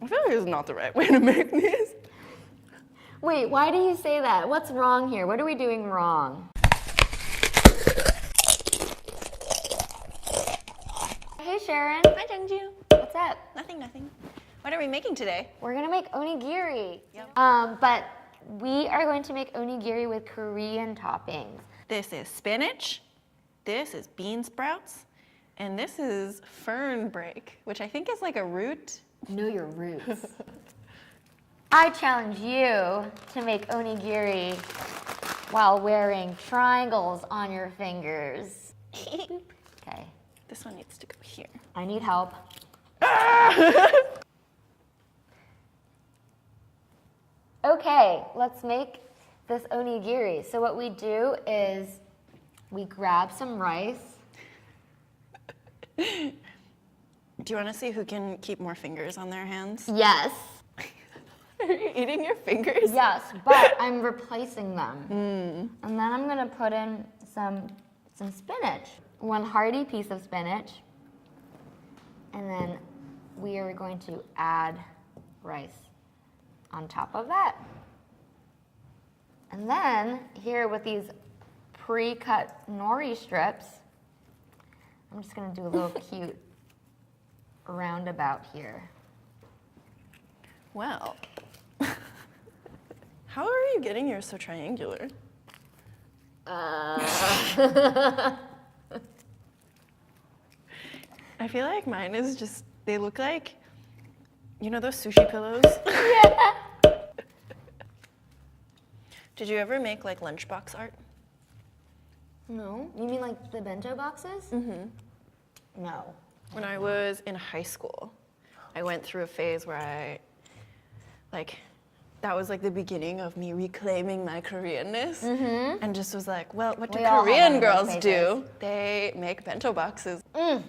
I feel like this is not the right way to make these. Wait, why do you say that? What's wrong here? What are we doing wrong? Hey, Sharon. Hi, Jungju. What's up? Nothing. What are we making today? We're gonna make onigiri. Yep. But we are going to make onigiri with Korean toppings. This is spinach, this is bean sprouts, and this is fern break, which I think is like a root. Know your roots. I challenge you to make onigiri while wearing triangles on your fingers. Okay. This one needs to go here. I need help. Okay, let's make this onigiri. So what we do is we grab some rice. Do you want to see who can keep more fingers on their hands? Yes. Are you eating your fingers? Yes, but I'm replacing them. And then I'm gonna put in some spinach. One hearty piece of spinach. And then we are going to add rice on top of that. And then here with these pre-cut nori strips, I'm just gonna do a little cute roundabout here. Well, how are you getting yours so triangular? I feel like mine is just, they look like, you know those sushi pillows? Yeah. Did you ever make like lunchbox art? No, you mean like the bento boxes? Mm-hmm. No. When I was in high school, I went through a phase where that was like the beginning of me reclaiming my Koreanness, and just was like, well, what do We all have Korean one of girls those do? They make bento boxes. I'm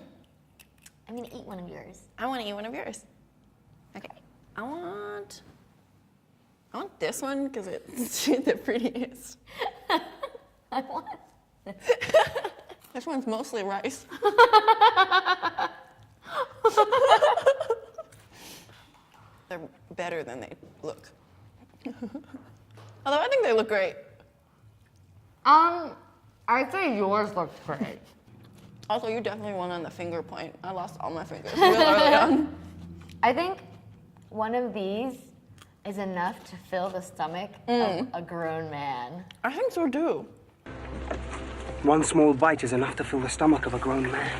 gonna eat one of yours. I want to eat one of yours. Okay, I want this one because it's the prettiest. I want. This one's mostly rice. They're better than they look. Although I think they look great. I think yours looks great. Also, you definitely won on the finger point. I lost all my fingers real early on. I think one of these is enough to fill the stomach of a grown man. I think so too. One small bite is enough to fill the stomach of a grown man.